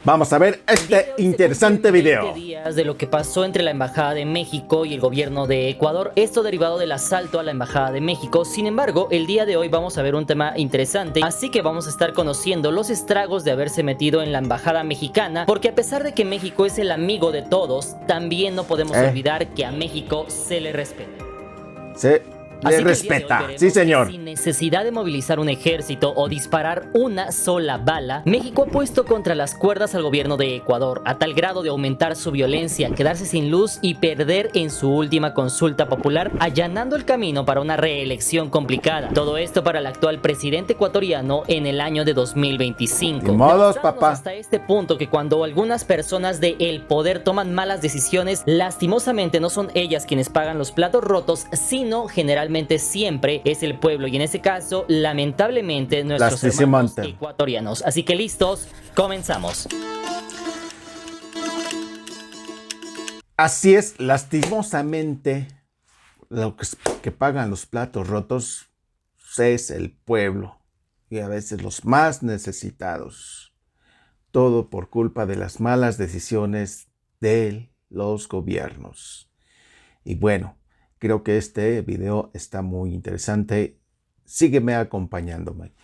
Vamos a ver este interesante video. 20 días de lo que pasó entre la Embajada de México y el gobierno de Ecuador, esto derivado del asalto a la Embajada de México. Sin embargo, el día de hoy vamos a ver un tema interesante, así que vamos a estar conociendo los estragos de haberse metido en la Embajada mexicana, porque a pesar de que México es el amigo de todos, también no podemos olvidar que a México se le respeta. Le respeta, sí señor. Sin necesidad de movilizar un ejército o disparar una sola bala, México ha puesto contra las cuerdas al gobierno de Ecuador, a tal grado de aumentar su violencia, quedarse sin luz y perder en su última consulta popular, allanando el camino para una reelección complicada. Todo esto para el actual presidente ecuatoriano en el año de 2025. Ni modos, papá. Hasta este punto que cuando algunas personas del poder toman malas decisiones, lastimosamente no son ellas quienes pagan los platos rotos, sino generalmente siempre es el pueblo, y en ese caso lamentablemente nuestros hermanos ecuatorianos. Así que listos, comenzamos. Así es, lastimosamente lo que pagan los platos rotos es el pueblo, y a veces los más necesitados. Todo por culpa de las malas decisiones de los gobiernos. Y bueno, creo que este video está muy interesante. Sígueme acompañándome.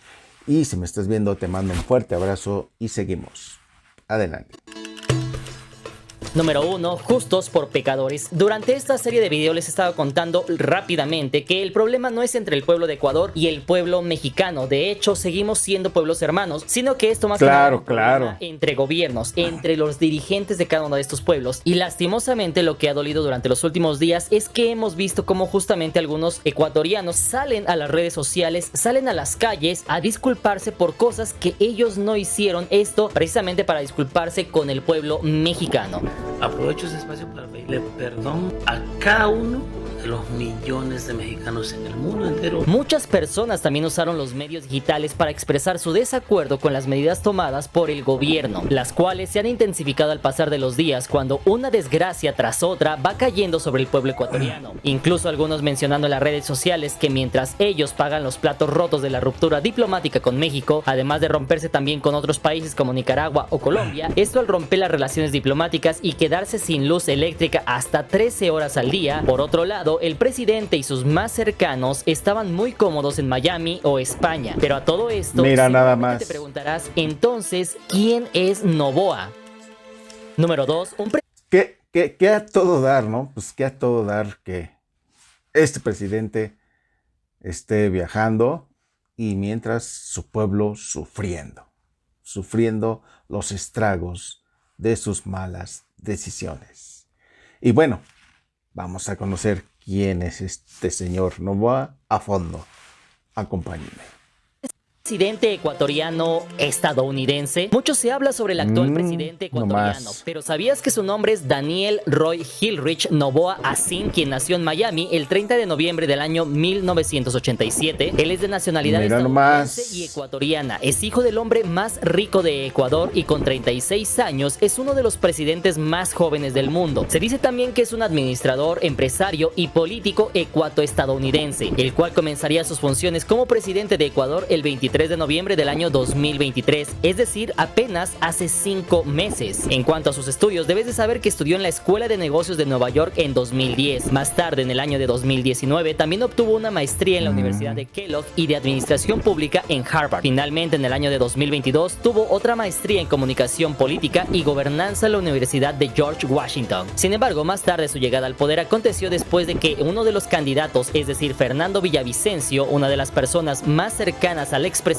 Y si me estás viendo, te mando un fuerte abrazo y seguimos. Adelante. Número 1. Justos por pecadores. Durante esta serie de videos les he estado contando rápidamente que el problema no es entre el pueblo de Ecuador y el pueblo mexicano. De hecho, seguimos siendo pueblos hermanos, sino que esto más que nada entre gobiernos, entre los dirigentes de cada uno de estos pueblos. Y lastimosamente lo que ha dolido durante los últimos días es que hemos visto cómo justamente algunos ecuatorianos salen a las redes sociales, salen a las calles a disculparse por cosas que ellos no hicieron. Esto precisamente para disculparse con el pueblo mexicano. Aprovecho ese espacio para pedirle perdón a cada uno de los millones de mexicanos en el mundo entero. Muchas personas también usaron los medios digitales para expresar su desacuerdo con las medidas tomadas por el gobierno, las cuales se han intensificado al pasar de los días cuando una desgracia tras otra va cayendo sobre el pueblo ecuatoriano. Incluso algunos mencionando en las redes sociales que mientras ellos pagan los platos rotos de la ruptura diplomática con México, además de romperse también con otros países como Nicaragua o Colombia, esto al romper las relaciones diplomáticas y quedarse sin luz eléctrica hasta 13 horas al día. Por otro lado, el presidente y sus más cercanos estaban muy cómodos en Miami o España. Pero a todo esto, mira nada más, te preguntarás, entonces, ¿quién es Noboa? Número 2. Que a todo dar, ¿no? Pues que a todo dar que este presidente esté viajando y mientras su pueblo sufriendo los estragos de sus malas decisiones. Y bueno, vamos a conocer quién es este señor Noboa a fondo. Acompáñenme. Presidente ecuatoriano estadounidense. Mucho se habla sobre el actual presidente ecuatoriano, pero ¿sabías que su nombre es Daniel Roy Hilrich Noboa Acin, quien nació en Miami el 30 de noviembre del año 1987? Él es de nacionalidad estadounidense y ecuatoriana. Es hijo del hombre más rico de Ecuador y con 36 años es uno de los presidentes más jóvenes del mundo. Se dice también que es un administrador, empresario y político ecuatoestadounidense, el cual comenzaría sus funciones como presidente de Ecuador el 23 de noviembre del año 2023, es decir, apenas hace 5 meses. En cuanto a sus estudios, debes de saber que estudió en la Escuela de Negocios de Nueva York en 2010. Más tarde, en el año de 2019, también obtuvo una maestría en la Universidad de Kellogg y de Administración Pública en Harvard. Finalmente, en el año de 2022, tuvo otra maestría en Comunicación Política y Gobernanza en la Universidad de George Washington. Sin embargo, más tarde su llegada al poder aconteció después de que uno de los candidatos, es decir, Fernando Villavicencio, una de las personas más cercanas al expresidente,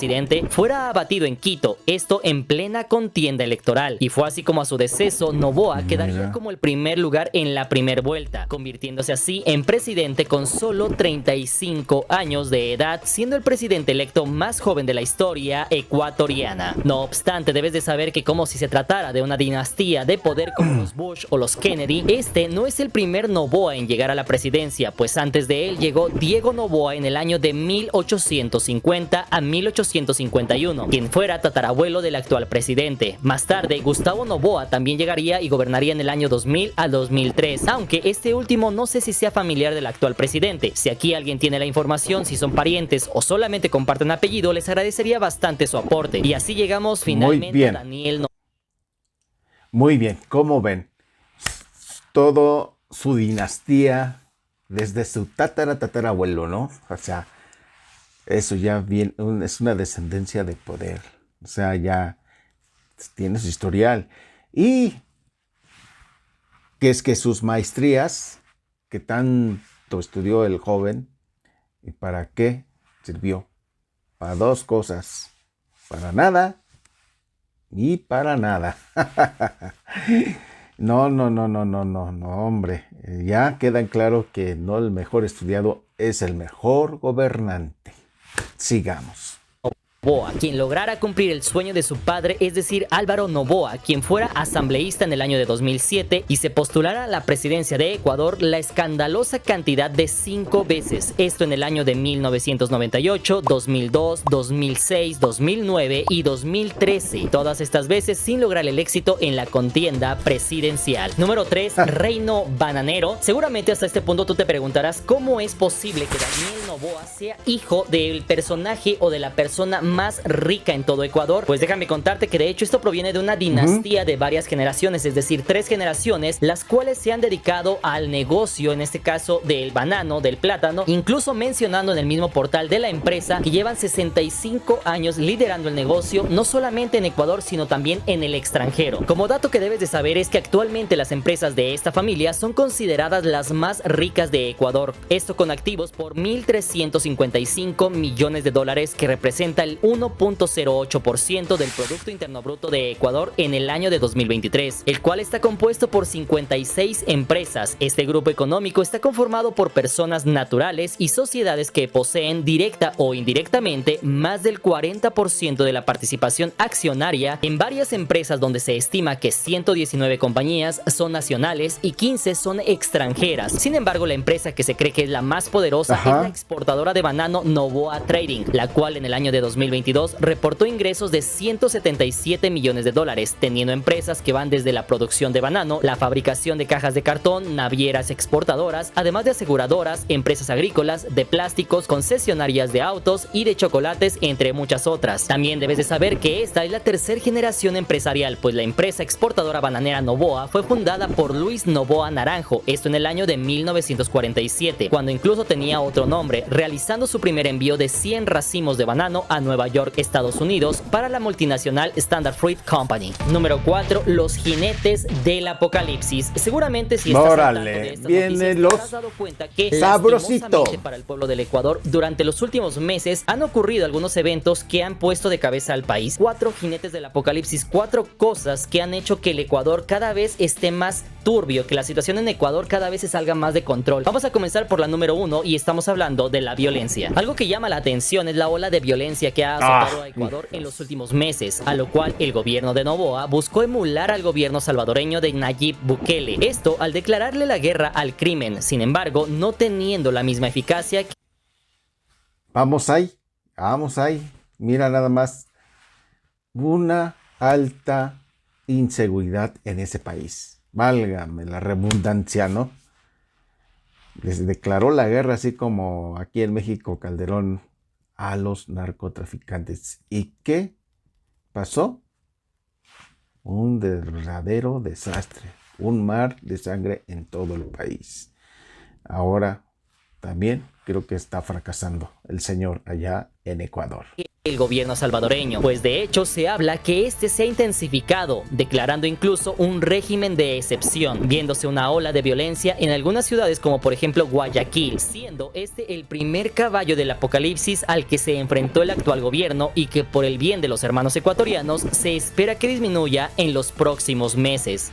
fuera abatido en Quito, esto en plena contienda electoral, y fue así como a su deceso Noboa quedaría como el primer lugar en la primera vuelta, convirtiéndose así en presidente con solo 35 años de edad, siendo el presidente electo más joven de la historia ecuatoriana. No obstante, debes de saber que como si se tratara de una dinastía de poder como los Bush o los Kennedy, este no es el primer Noboa en llegar a la presidencia, pues antes de él llegó Diego Noboa en el año de 1850 a 1851, quien fuera tatarabuelo del actual presidente. Más tarde, Gustavo Noboa también llegaría y gobernaría en el año 2000 al 2003, aunque este último no sé si sea familiar del actual presidente. Si aquí alguien tiene la información, si son parientes o solamente comparten apellido, les agradecería bastante su aporte. Y así llegamos finalmente a Daniel Noboa. Muy bien, ¿cómo ven? Todo su dinastía, desde su tatarabuelo, ¿no? O sea, eso ya bien, es una descendencia de poder. O sea, ya tiene su historial. Y que es que sus maestrías, que tanto estudió el joven, ¿y para qué sirvió? Para dos cosas. Para nada y para nada. No, hombre. Ya queda claro que no el mejor estudiado es el mejor gobernante. Sigamos. Noboa, quien lograra cumplir el sueño de su padre, es decir, Álvaro Noboa, quien fuera asambleísta en el año de 2007 y se postulara a la presidencia de Ecuador la escandalosa cantidad de 5 veces. Esto en el año de 1998, 2002, 2006, 2009 y 2013. Todas estas veces sin lograr el éxito en la contienda presidencial. Número 3, Reino Bananero. Seguramente hasta este punto tú te preguntarás cómo es posible que Daniel Noboa sea hijo del personaje o de la persona más rica en todo Ecuador. Pues déjame contarte que de hecho esto proviene de una dinastía de varias generaciones, es decir, 3 generaciones, las cuales se han dedicado al negocio, en este caso del banano, del plátano, incluso mencionando en el mismo portal de la empresa que llevan 65 años liderando el negocio, no solamente en Ecuador, sino también en el extranjero. Como dato que debes de saber es que actualmente las empresas de esta familia son consideradas las más ricas de Ecuador, esto con activos por 1.355 millones de dólares, que representa el 1.08% del Producto Interno Bruto de Ecuador en el año de 2023, el cual está compuesto por 56 empresas. Este grupo económico está conformado por personas naturales y sociedades que poseen directa o indirectamente más del 40% de la participación accionaria en varias empresas, donde se estima que 119 compañías son nacionales y 15 son extranjeras. Sin embargo, la empresa que se cree que es la más poderosa es la exportadora de banano Noboa Trading, la cual en el año de 2022 reportó ingresos de 177 millones de dólares, teniendo empresas que van desde la producción de banano, la fabricación de cajas de cartón, navieras exportadoras, además de aseguradoras, empresas agrícolas, de plásticos, concesionarias de autos y de chocolates, entre muchas otras. También debes de saber que esta es la tercera generación empresarial, pues la empresa exportadora bananera Noboa fue fundada por Luis Noboa Naranjo, esto en el año de 1947, cuando incluso tenía otro nombre, realizando su primer envío de 100 racimos de banano a Nueva York, Estados Unidos, para la multinacional Standard Fruit Company. Número 4, los jinetes del apocalipsis. Seguramente si estás al tanto de estas noticias, te habrás dado cuenta que lastimosamente para el pueblo del Ecuador, durante los últimos meses han ocurrido algunos eventos que han puesto de cabeza al país. 4 jinetes del apocalipsis, 4 cosas que han hecho que el Ecuador cada vez esté más turbio, que la situación en Ecuador cada vez se salga más de control. Vamos a comenzar por la número 1 y estamos hablando de la violencia. Algo que llama la atención es la ola de violencia que ha azotado a Ecuador en los últimos meses, a lo cual el gobierno de Noboa buscó emular al gobierno salvadoreño de Nayib Bukele. Esto al declararle la guerra al crimen, sin embargo, no teniendo la misma eficacia que... Vamos ahí. Mira nada más. Una alta inseguridad en ese país. Válgame la redundancia, ¿no? Les declaró la guerra, así como aquí en México Calderón, a los narcotraficantes. ¿Y qué pasó? Un verdadero desastre. Un mar de sangre en todo el país. Ahora también creo que está fracasando el señor allá en Ecuador. El gobierno salvadoreño, pues de hecho se habla que este se ha intensificado, declarando incluso un régimen de excepción, viéndose una ola de violencia en algunas ciudades como por ejemplo Guayaquil, siendo este el primer caballo del apocalipsis al que se enfrentó el actual gobierno y que por el bien de los hermanos ecuatorianos se espera que disminuya en los próximos meses.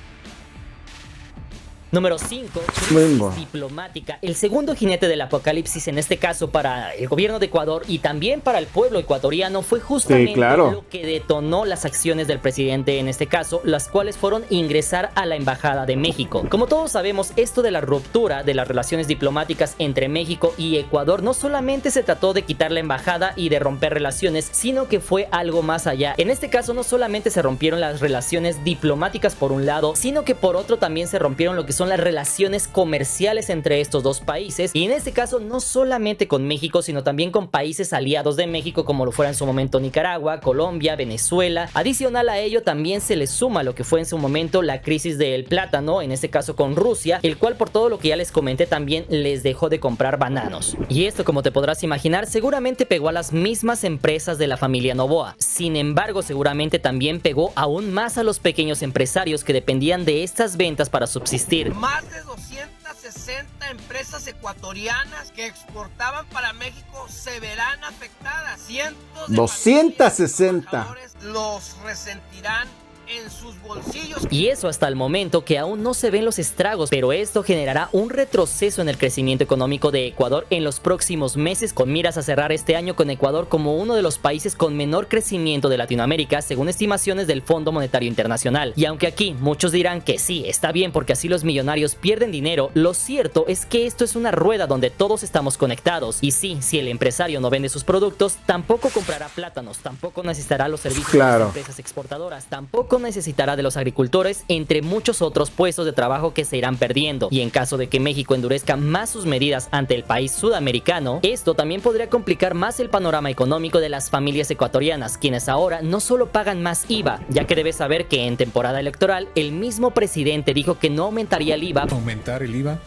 Número 5, crisis diplomática. El segundo jinete del apocalipsis, en este caso para el gobierno de Ecuador y también para el pueblo ecuatoriano, fue justamente lo que detonó las acciones del presidente en este caso, las cuales fueron ingresar a la Embajada de México. Como todos sabemos, esto de la ruptura de las relaciones diplomáticas entre México y Ecuador no solamente se trató de quitar la embajada y de romper relaciones, sino que fue algo más allá. En este caso no solamente se rompieron las relaciones diplomáticas por un lado, sino que por otro también se rompieron lo que son las relaciones comerciales entre estos dos países, y en este caso no solamente con México, sino también con países aliados de México, como lo fuera en su momento Nicaragua, Colombia, Venezuela. Adicional a ello también se le suma lo que fue en su momento la crisis del plátano, en este caso con Rusia, el cual, por todo lo que ya les comenté, también les dejó de comprar bananos. Y esto, como te podrás imaginar, seguramente pegó a las mismas empresas de la familia Noboa. Sin embargo, seguramente también pegó aún más a los pequeños empresarios que dependían de estas ventas para subsistir. Más de 260 empresas ecuatorianas que exportaban para México se verán afectadas. Cientos de 260 los resentirán en sus bolsillos. Y eso hasta el momento que aún no se ven los estragos, pero esto generará un retroceso en el crecimiento económico de Ecuador en los próximos meses, con miras a cerrar este año con Ecuador como uno de los países con menor crecimiento de Latinoamérica, según estimaciones del Fondo Monetario Internacional. Y aunque aquí muchos dirán que sí, está bien porque así los millonarios pierden dinero, lo cierto es que esto es una rueda donde todos estamos conectados. Y sí, si el empresario no vende sus productos, tampoco comprará plátanos, tampoco necesitará los servicios de las empresas exportadoras, tampoco necesitará de los agricultores, entre muchos otros puestos de trabajo que se irán perdiendo. Y en caso de que México endurezca más sus medidas ante el país sudamericano, esto también podría complicar más el panorama económico de las familias ecuatorianas, quienes ahora no solo pagan más IVA, ya que debes saber que en temporada electoral el mismo presidente dijo que no aumentaría el IVA. Aumentar el IVA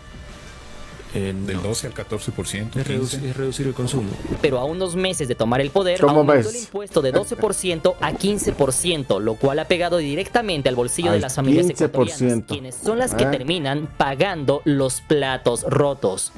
del 12 al 14%. Es reducir el consumo. Pero a unos meses de tomar el poder, aumentó el impuesto de 12% a 15%, lo cual ha pegado directamente al bolsillo de las familias ecuatorianas, quienes son las que terminan pagando los platos rotos.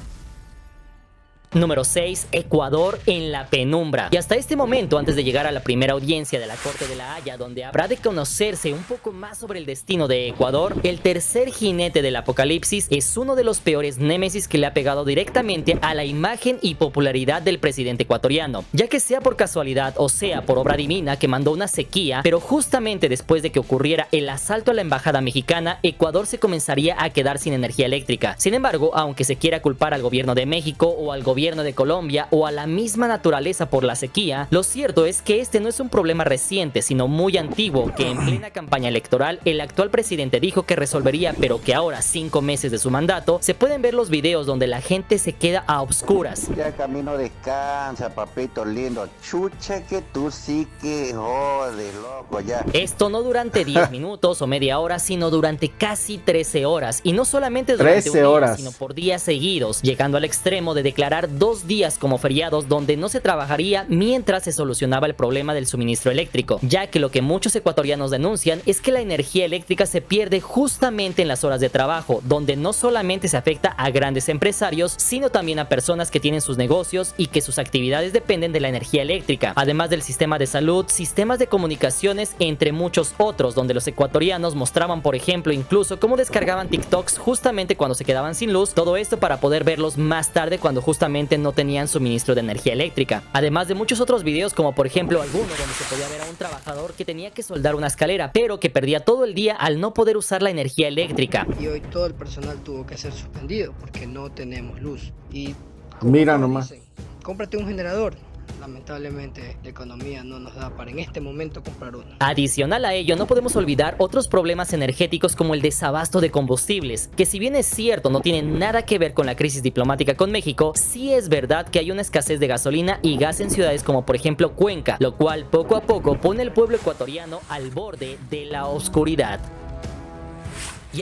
Número 6. Ecuador en la penumbra. Y hasta este momento, antes de llegar a la primera audiencia de la Corte de la Haya, donde habrá de conocerse un poco más sobre el destino de Ecuador, el tercer jinete del apocalipsis es uno de los peores némesis que le ha pegado directamente a la imagen y popularidad del presidente ecuatoriano, ya que sea por casualidad o sea por obra divina que mandó una sequía, pero justamente después de que ocurriera el asalto a la embajada mexicana, Ecuador se comenzaría a quedar sin energía eléctrica. Sin embargo, aunque se quiera culpar al gobierno de México o al gobierno de Colombia o a la misma naturaleza por la sequía, lo cierto es que este no es un problema reciente, sino muy antiguo, que en plena campaña electoral el actual presidente dijo que resolvería, pero que ahora, 5 meses de su mandato, se pueden ver los videos donde la gente se queda a oscuras. Ya camino descansa, papito lindo. Chucha que tú sí que jode, loco, ya. Esto no durante 10 minutos o media hora, sino durante casi 13 horas. Y no solamente durante un día, sino por días seguidos, llegando al extremo de declarar 2 días como feriados donde no se trabajaría mientras se solucionaba el problema del suministro eléctrico, ya que lo que muchos ecuatorianos denuncian es que la energía eléctrica se pierde justamente en las horas de trabajo, donde no solamente se afecta a grandes empresarios, sino también a personas que tienen sus negocios y que sus actividades dependen de la energía eléctrica, además del sistema de salud, sistemas de comunicaciones, entre muchos otros, donde los ecuatorianos mostraban, por ejemplo, incluso cómo descargaban TikToks justamente cuando se quedaban sin luz, todo esto para poder verlos más tarde cuando justamente no tenían suministro de energía eléctrica, además de muchos otros videos, como por ejemplo alguno donde se podía ver a un trabajador que tenía que soldar una escalera, pero que perdía todo el día al no poder usar la energía eléctrica. Y hoy todo el personal tuvo que ser suspendido porque no tenemos luz. Y mira nomás, dicen, cómprate un generador. Lamentablemente la economía no nos da para en este momento comprar uno. Adicional a ello, no podemos olvidar otros problemas energéticos como el desabasto de combustibles, que si bien es cierto no tiene nada que ver con la crisis diplomática con México, sí es verdad que hay una escasez de gasolina y gas en ciudades como por ejemplo Cuenca, lo cual poco a poco pone al pueblo ecuatoriano al borde de la oscuridad.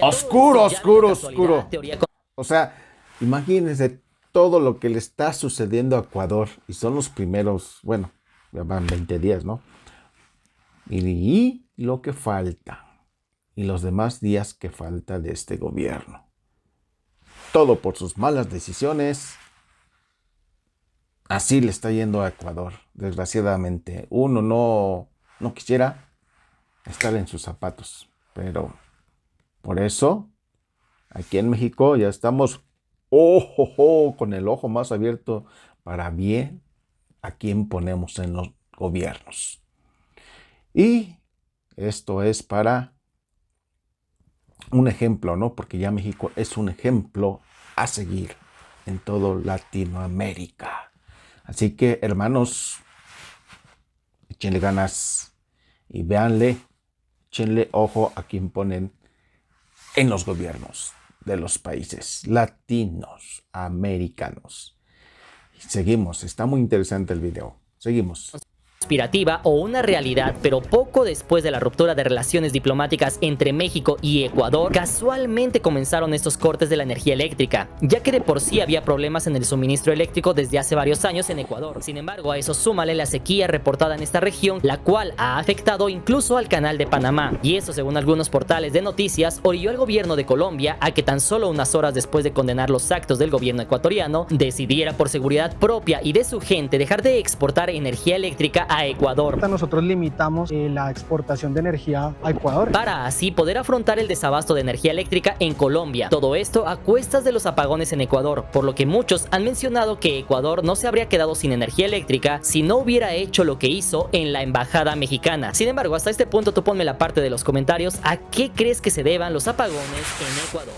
Oscuro. O sea, imagínense todo lo que le está sucediendo a Ecuador, y son los primeros, bueno, ya van 20 días, ¿no? Y lo que falta, y los demás días que falta de este gobierno. Todo por sus malas decisiones. Así le está yendo a Ecuador, desgraciadamente. Uno no quisiera estar en sus zapatos, pero por eso, aquí en México ya estamos con el ojo más abierto para bien a quien ponemos en los gobiernos. Y esto es para un ejemplo, ¿no? Porque ya México es un ejemplo a seguir en todo Latinoamérica. Así que, hermanos, échenle ganas y véanle, échenle ojo a quien ponen en los gobiernos. de los países latinos, americanos. Seguimos, está muy interesante el video. Seguimos. Conspirativa o una realidad, pero poco después de la ruptura de relaciones diplomáticas entre México y Ecuador, casualmente comenzaron estos cortes de la energía eléctrica, ya que de por sí había problemas en el suministro eléctrico desde hace varios años en Ecuador. Sin embargo, a eso súmale la sequía reportada en esta región, la cual ha afectado incluso al Canal de Panamá, y eso, según algunos portales de noticias, orilló al gobierno de Colombia a que tan solo unas horas después de condenar los actos del gobierno ecuatoriano, decidiera por seguridad propia y de su gente dejar de exportar energía eléctrica a Ecuador. Nosotros limitamos la exportación de energía a Ecuador para así poder afrontar el desabasto de energía eléctrica en Colombia. Todo esto a cuestas de los apagones en Ecuador, por lo que muchos han mencionado que Ecuador no se habría quedado sin energía eléctrica si no hubiera hecho lo que hizo en la embajada mexicana. Sin embargo, hasta este punto tú ponme la parte de los comentarios a qué crees que se deban los apagones en Ecuador.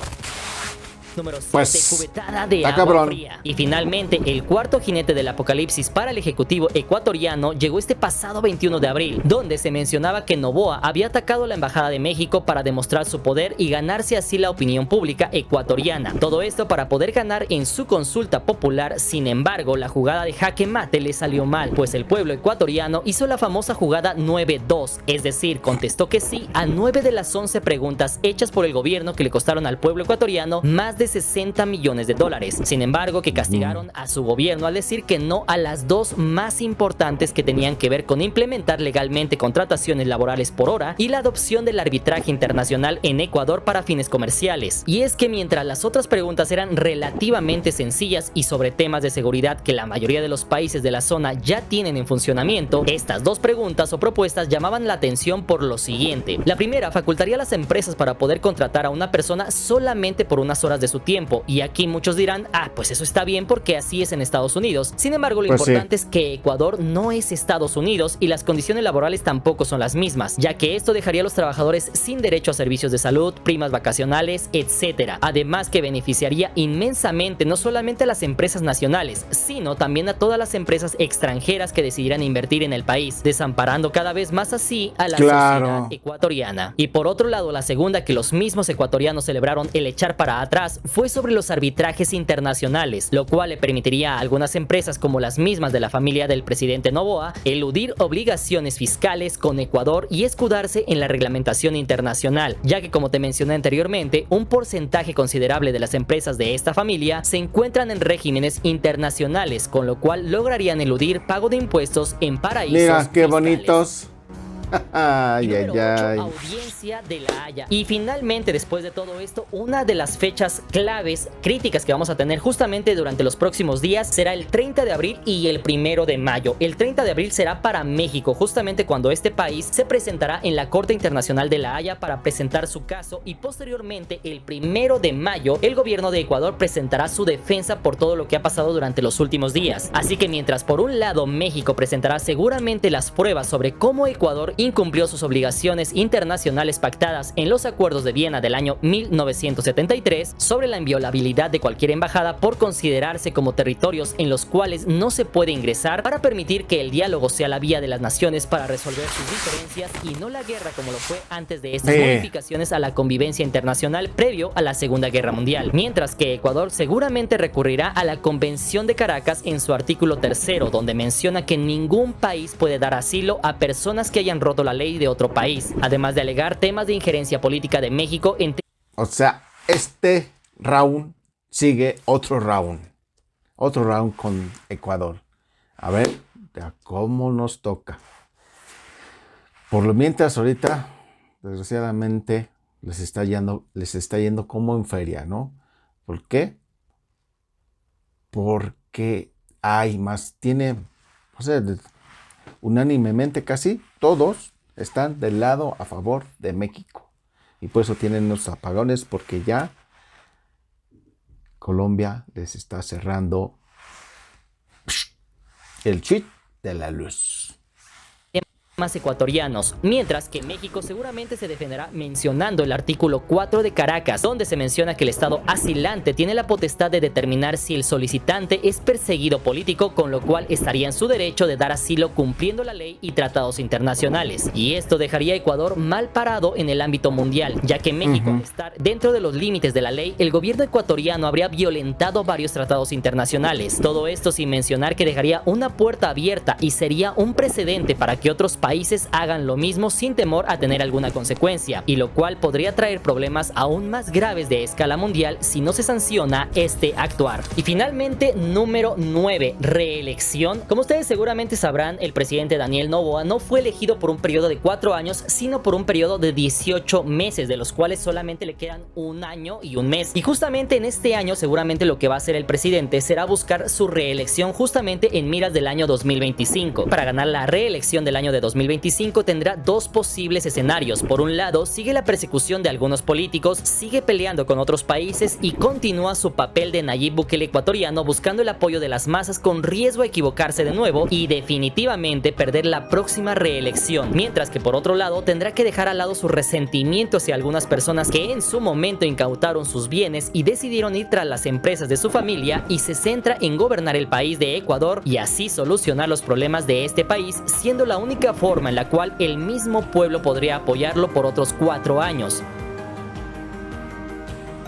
Número 7, pues, cubetada de agua fría. Y finalmente, el cuarto jinete del apocalipsis para el ejecutivo ecuatoriano llegó este pasado 21 de abril, donde se mencionaba que Noboa había atacado la embajada de México para demostrar su poder y ganarse así la opinión pública ecuatoriana. Todo esto para poder ganar en su consulta popular. Sin embargo, la jugada de jaque mate le salió mal, pues el pueblo ecuatoriano hizo la famosa jugada 9-2, es decir, contestó que sí a 9 de las 11 preguntas hechas por el gobierno que le costaron al pueblo ecuatoriano más de 60 millones de dólares. Sin embargo, que castigaron a su gobierno al decir que no a las dos más importantes, que tenían que ver con implementar legalmente contrataciones laborales por hora y la adopción del arbitraje internacional en Ecuador para fines comerciales. Y es que mientras las otras preguntas eran relativamente sencillas y sobre temas de seguridad que la mayoría de los países de la zona ya tienen en funcionamiento, estas dos preguntas o propuestas llamaban la atención por lo siguiente. La primera facultaría a las empresas para poder contratar a una persona solamente por unas horas de su tiempo, y aquí muchos dirán, pues eso está bien porque así es en Estados Unidos. Sin embargo, lo importante es que Ecuador no es Estados Unidos y las condiciones laborales tampoco son las mismas, ya que esto dejaría a los trabajadores sin derecho a servicios de salud, primas vacacionales, etcétera. Además que beneficiaría inmensamente no solamente a las empresas nacionales, sino también a todas las empresas extranjeras que decidieran invertir en el país, desamparando cada vez más así a la sociedad ecuatoriana. Y por otro lado, la segunda, que los mismos ecuatorianos celebraron el echar para atrás, fue sobre los arbitrajes internacionales, lo cual le permitiría a algunas empresas como las mismas de la familia del presidente Noboa eludir obligaciones fiscales con Ecuador y escudarse en la reglamentación internacional, ya que, como te mencioné anteriormente, un porcentaje considerable de las empresas de esta familia se encuentran en regímenes internacionales, con lo cual lograrían eludir pago de impuestos en paraísos Mira qué fiscales. Bonitos. Ay, Número 8, ay. audiencia de La Haya. Y finalmente, después de todo esto, una de las fechas claves, críticas que vamos a tener justamente durante los próximos días será el 30 de abril y el 1 de mayo. El 30 de abril será para México, justamente cuando este país se presentará en la Corte Internacional de La Haya para presentar su caso, y posteriormente el 1 de mayo el gobierno de Ecuador presentará su defensa por todo lo que ha pasado durante los últimos días. Así que mientras por un lado México presentará seguramente las pruebas sobre cómo Ecuador incumplió sus obligaciones internacionales pactadas en los acuerdos de Viena del año 1973 sobre la inviolabilidad de cualquier embajada por considerarse como territorios en los cuales no se puede ingresar, para permitir que el diálogo sea la vía de las naciones para resolver sus diferencias y no la guerra como lo fue antes de estas modificaciones a la convivencia internacional previo a la Segunda Guerra Mundial. Mientras que Ecuador seguramente recurrirá a la Convención de Caracas en su artículo 3, donde menciona que ningún país puede dar asilo a personas que hayan roto la ley de otro país, además de alegar temas de injerencia política de México en... O sea, este round sigue otro round con Ecuador. A ver, cómo nos toca. Por lo mientras, ahorita, desgraciadamente, les está yendo como en feria, ¿no? ¿Por qué? Porque hay más, o sea, unánimemente casi todos están del lado a favor de México. Y por eso tienen los apagones, porque ya Colombia les está cerrando el chip de la luz. ecuatorianos, mientras que México seguramente se defenderá mencionando el artículo 4 de Caracas, donde se menciona que el Estado asilante tiene la potestad de determinar si el solicitante es perseguido político, con lo cual estaría en su derecho de dar asilo cumpliendo la ley y tratados internacionales. Y esto dejaría a Ecuador mal parado en el ámbito mundial, ya que México, al estar dentro de los límites de la ley, el gobierno ecuatoriano habría violentado varios tratados internacionales. Todo esto sin mencionar que dejaría una puerta abierta y sería un precedente para que otros países hagan lo mismo sin temor a tener alguna consecuencia, y lo cual podría traer problemas aún más graves de escala mundial si no se sanciona este actuar. Y finalmente, número 9, reelección. Como ustedes seguramente sabrán, el presidente Daniel Noboa no fue elegido por un periodo de 4 años, sino por un periodo de 18 meses, de los cuales solamente le quedan 1 año y 1 mes. Y justamente en este año seguramente lo que va a hacer el presidente será buscar su reelección justamente en miras del año 2025. Para ganar la reelección del año de 2025 tendrá 2 posibles escenarios. Por un lado, sigue la persecución de algunos políticos, sigue peleando con otros países y continúa su papel de Nayib Bukele ecuatoriano buscando el apoyo de las masas con riesgo a equivocarse de nuevo y definitivamente perder la próxima reelección. Mientras que por otro lado tendrá que dejar al lado su resentimiento hacia algunas personas que en su momento incautaron sus bienes y decidieron ir tras las empresas de su familia, y se centra en gobernar el país de Ecuador y así solucionar los problemas de este país, siendo la única forma en la cual el mismo pueblo podría apoyarlo por otros 4 años.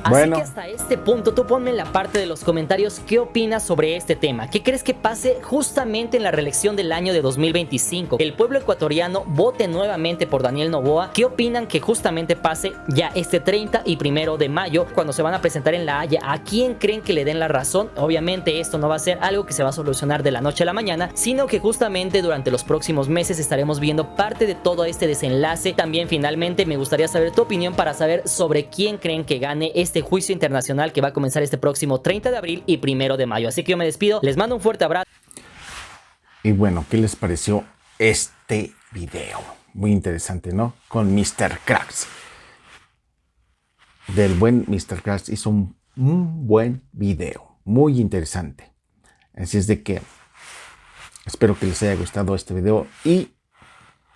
Así que hasta este punto tú ponme en la parte de los comentarios qué opinas sobre este tema. ¿Qué crees que pase justamente en la reelección del año de 2025? ¿El pueblo ecuatoriano vote nuevamente por Daniel Noboa? ¿Qué opinan que justamente pase ya este 30 y 1 de mayo cuando se van a presentar en La Haya? ¿A quién creen que le den la razón? Obviamente esto no va a ser algo que se va a solucionar de la noche a la mañana, sino que justamente durante los próximos meses estaremos viendo parte de todo este desenlace. También finalmente me gustaría saber tu opinión para saber sobre quién creen que gane este juicio internacional que va a comenzar este próximo 30 de abril y 1 de mayo. Así que yo me despido, les mando un fuerte abrazo. Y bueno, ¿qué les pareció este video? Muy interesante, ¿no? Con Mr. Cracks. Del buen Mr. Cracks hizo un buen video, muy interesante. Así es de que espero que les haya gustado este video, y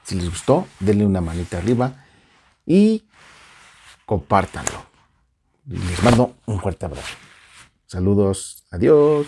si les gustó, denle una manita arriba y compártanlo. Les mando un fuerte abrazo. Saludos. Adiós.